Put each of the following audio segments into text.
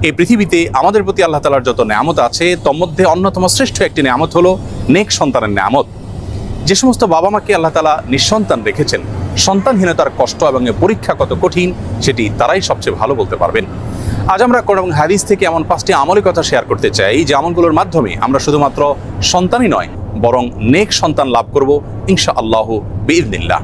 এই পৃথিবীতে আমাদের প্রতি আল্লাহ তাআলার যত নেয়ামত আছে তার মধ্যে অন্যতম শ্রেষ্ঠ একটি নেয়ামত হলো নেক সন্তানের নেয়ামত। যে সমস্ত বাবা মাকে আল্লাহ তাআলা নিঃসন্তান রেখেছেন, সন্তানহীনতার কষ্ট এবং পরীক্ষা কত কঠিন সেটি তারাই সবচেয়ে ভালো বলতে পারবেন। আজ আমরা কোরআন এবং হাদিস থেকে এমন 5টি আমলের কথা শেয়ার করতে চাই যে আমলগুলোর মাধ্যমে আমরা শুধুমাত্র সন্তানই নয় বরং নেক সন্তান লাভ করব ইনশাআল্লাহু বিইذনিল্লাহ।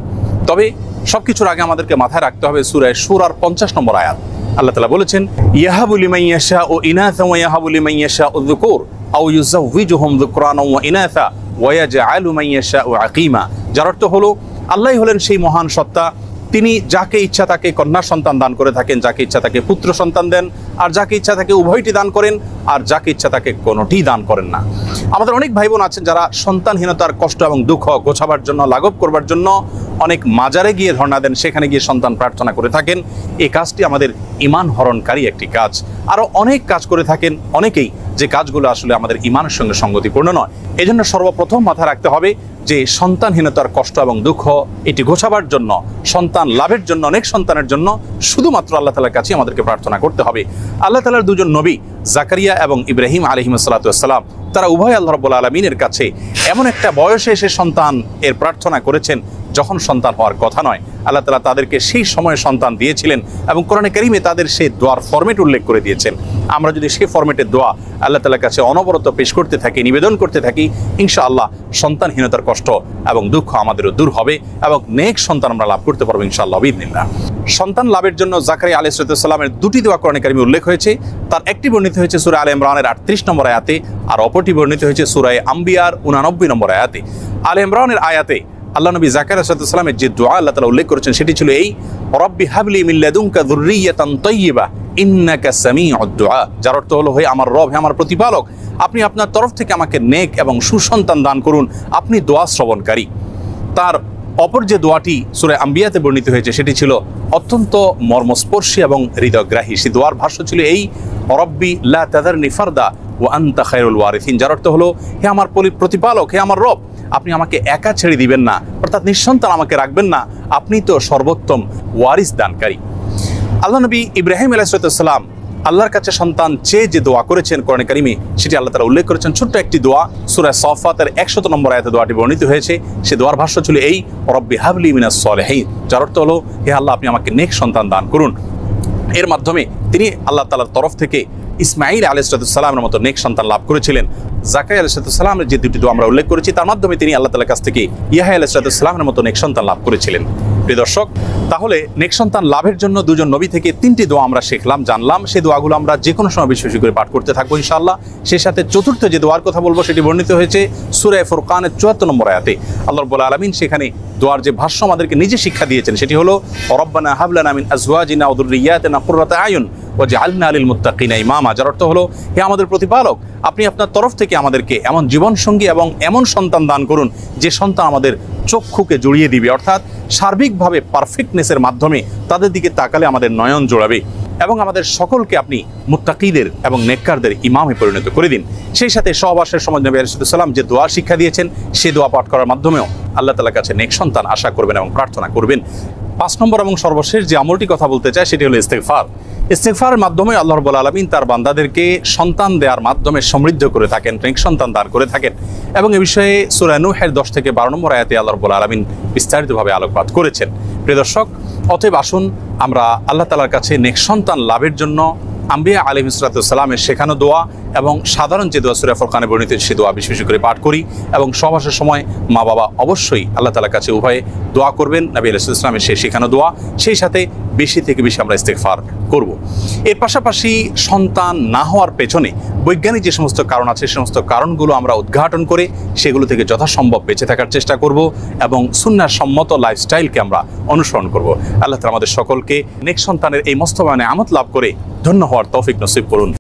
তবে সবকিছুর আগে আমাদেরকে মাথায় রাখতে হবে সূরা শূরার 50 নম্বর আয়াত। আল্লাহ তাআলা বলেছেন, ইয়াহাবু লিমান ইয়াশাউ ইনাসা ওয়া ইয়াহাবু লিমান ইয়াশাউ যুকুর আও ইউযাওয়িজুহুম যুকরানা ওয়া ইনাসা ওয়া ইয়াজআলু মান ইয়াশাউ আকীমা। যার অর্থ হলো আল্লাহই হলেন সেই মহান সত্তা, তিনি যাকে ইচ্ছা তাকে কন্যা সন্তান দান করে থাকেন, যাকে ইচ্ছা তাকে পুত্র সন্তান দেন, আর যাকে ইচ্ছা তাকে উভয়টি দান করেন, আর যাকে ইচ্ছা তাকে কোনোটি দান করেন না। আমাদের অনেক ভাই বোন আছেন যারা সন্তানহীনতার কষ্ট এবং দুঃখ গোছাবার জন্য, লাঘব করবার জন্য অনেক মাজারে গিয়ে ধর্ণা দেন, সেখানে গিয়ে সন্তান প্রার্থনা করে থাকেন। এই কাজটি আমাদের ঈমান হরণকারী একটি কাজ। আরও অনেক কাজ করে থাকেন অনেকেই, যে কাজগুলো আসলে আমাদের ঈমানের সঙ্গে সঙ্গতিপূর্ণ নয়। এই জন্য সর্বপ্রথম মাথায় রাখতে হবে যে সন্তানহীনতার কষ্ট এবং দুঃখ এটি ঘোচাবার জন্য, সন্তান লাভের জন্য, অনেক সন্তানের জন্য শুধুমাত্র আল্লাহ তাআলার কাছে আমাদেরকে প্রার্থনা করতে হবে। আল্লাহ তাআলার দুজন নবী জাকারিয়া এবং ইব্রাহিম আলাইহিসসালাতু ওয়াসসালাম, তারা উভয় আল্লাহ রাব্বুল আলামিনের কাছে এমন একটা বয়সে এসে সন্তান এর প্রার্থনা করেছেন যখন সন্তান হওয়ার কথা নয়। আল্লাহ তাআলা তাদেরকে সেই সময়ে সন্তান দিয়েছিলেন এবং কোরআনে কারীমে তাদের সেই দোয়ার ফরম্যাট উল্লেখ করে দিয়েছেন। আমরা যদি সেই ফরম্যাটের দোয়া আল্লাহ তাআলার কাছে অনবরত পেশ করতে থাকি, নিবেদন করতে থাকি, ইনশাআল্লাহ সন্তানহীনতার কষ্ট এবং দুঃখ আমাদেরও দূর হবে এবং নেক সন্তান আমরা লাভ করতে পারবো ইনশাআল্লাহ বিইذনিল্লাহ। সন্তান লাভের জন্য জাকারিয়া আলাইহিস সালামের দুটি দোয়া কোরআনে কারীমে উল্লেখ হয়েছে। তার একটি বর্ণিত হয়েছে সূরা আলে ইমরানের 38 নম্বর আয়াতে, আর অপরটি বর্ণিত হয়েছে সূরা আম্বিয়ার 89 নম্বর আয়াতে। আলে ইমরানের আয়াতে আল্লাহ নবী জাকারিয়া আলাইহিস সালামের যে দোয়া আল্লাহ তাআলা উল্লেখ করেছেন সেটি ছিল এই, রব্বি হাবলি মিন লাদুনকা যুররিয়াতান তাইয়্যিবা ইন্নাকা সামিউদ দুআ। যার অর্থ হলো, হে আমার রব, হে আমার প্রতিপালক, আপনি আপনার তরফ থেকে আমাকে নেক এবং সুসন্তান দান করুন, আপনি দোয়া শ্রবণকারী। তার অপর যে দোয়াটি সূরা আম্বিয়াতে বর্ণিত হয়েছে সেটি ছিল অত্যন্ত মর্মস্পর্শী এবং হৃদয়গ্রাহী। সেই দোয়ার ভাষ্য ছিল এই, রব্বি লা তাযারনি ফারদা ওয়া আনতা খায়রুল ওয়ারিসিন। যার অর্থ হলো, হে আমার প্রতিপালক, হে আমার রব, আপনি আমাকে একা ছেড়ে দিবেন না, অর্থাৎ নিঃসন্তান আমাকে রাখবেন না, আপনি তো সর্বোত্তম ওয়ারিস দানকারী। আল্লাহ নবী ইব্রাহিম আলাইহিস সালাম আল্লাহর কাছে সন্তান চেয়ে যে দোয়া করেছেন কোরআনে কারীমে, সেটি আল্লাহ তাআলা উল্লেখ করেছেন ছোট্ট একটি দোয়া সূরা সাফফাতের 100 নম্বর আয়াতে দোয়াটি বর্ণিত হয়েছে। সে দোয়ার ভাষ্য ছিল এই, রব্বি হাবলি মিনাস সালিহিন। যার অর্থ হলো, হে আল্লাহ, আপনি আমাকে নেক সন্তান দান করুন। এর মাধ্যমে তিনি আল্লাহ তাআলার তরফ থেকে ইসমাঈল আলাইহিস সালামের মতো নেক সন্তান লাভ করেছিলেন। জাকারিয়া আলাইহিস সালামের যে দুটি দোয়া আমরা উল্লেখ করেছি তার মাধ্যমে তিনি আল্লাহ তাআলার কাছ থেকে ইয়াহইয়া আলাইহিস সালামের মতো নেক সন্তান লাভ করেছিলেন। প্রিয় দর্শক, তাহলে নেক সন্তান লাভের জন্য দুজন নবী থেকে 3টি দোয়া আমরা শিখলাম, জানলাম। সেই দোয়াগুলো আমরা যে কোনো সময় বেশি বেশি করে পাঠ করতে থাকবো ইনশাআল্লাহ। সেই সাথে চতুর্থ যে দোয়ার কথা বলবো সেটি বর্ণিত হয়েছে সূরা ফুরকানের 74 নম্বর আয়াতে। আল্লাহ রাব্বুল আলামিন সেখানে দোয়ার যে ভাষ্য আমাদেরকে নিজে শিক্ষা দিয়েছেন সেটি হলো, রব্বানা হাব লানা মিন আজওয়াজিনা ওয়া যুররিয়াতিনা কুররাতা আয়ুন ওয়াজআলনা লিল মুত্তাকিনা ইমামা। যার অর্থ হলো, হে আমাদের প্রতিপালক, আপনি আপনার তরফ থেকে আমাদেরকে এমন জীবনসঙ্গী এবং এমন সন্তান দান করুন যে সন্তান আমাদের চক্ষুকে জড়িয়ে দিবে, অর্থাৎ সার্বিকভাবে পারফেক্টনেসের মাধ্যমে তাদের দিকে তাকালে আমাদের নয়ন জোড়াবে, এবং আমাদের সকলকে আপনি মুত্তাকিদের এবং নেককারদের ইমামে পরিণত করে দিন। সেই সাথে সহবাসের সময় নবী আলাইহিস সালাম যে দোয়া শিক্ষা দিয়েছেন সেই দোয়া পাঠ করার মাধ্যমেও আল্লাহ তাআলার কাছে নেক সন্তান আশা করবেন এবং প্রার্থনা করবেন। 5 নম্বর এবং সর্বশেষ যে আমলটি কথা বলতে চাই সেটি হলো ইস্তেগফার। ইস্তেগফারের মাধ্যমে আল্লাহ রাব্বুল আলামিন তার বান্দাদেরকে সন্তান দেওয়ার মাধ্যমে সমৃদ্ধ করে থাকেন, নেক সন্তান দান করে থাকেন, এবং এ বিষয়ে সূরা নূহের 10 থেকে 12 নম্বর আয়াতে আল্লাহ রাব্বুল আলামিন বিস্তারিতভাবে আলোকপাত করেছেন। প্রিয় দর্শক, অতএব আসুন আমরা আল্লাহ তাআলার কাছে নেক সন্তান লাভের জন্য আম্বিয়া আলাইহিস সালামের শেখানো দোয়া এবং সাধারণ যে দোয়া সূরা ফুরকানে বর্ণিত সে দোয়া বেশি বেশি করে পাঠ করি, এবং সহবাসের সময় মা বাবা অবশ্যই আল্লাহ তাআলার কাছে উভয়ে দোয়া করবেন, নবী আলাইহিস সালামের সেই শেখানো দোয়া। সেই সাথে বেশি থেকে বেশি আমরা ইস্তেগফার করব। এর পাশাপাশি সন্তান না হওয়ার পেছনে বৈজ্ঞানিক যে সমস্ত কারণ আছে সে সমস্ত কারণগুলো আমরা উদ্ঘাটন করে সেগুলো থেকে যথাসম্ভব বেঁচে থাকার চেষ্টা করব এবং সুন্নাহ সম্মত লাইফস্টাইলকে আমরা অনুসরণ করব। আল্লাহ তাআলা আমাদের সকলকে নেক সন্তানের এই মস্তবায়নে আমত লাভ করে ধন্য হওয়ার তৌফিক নসিব করুন।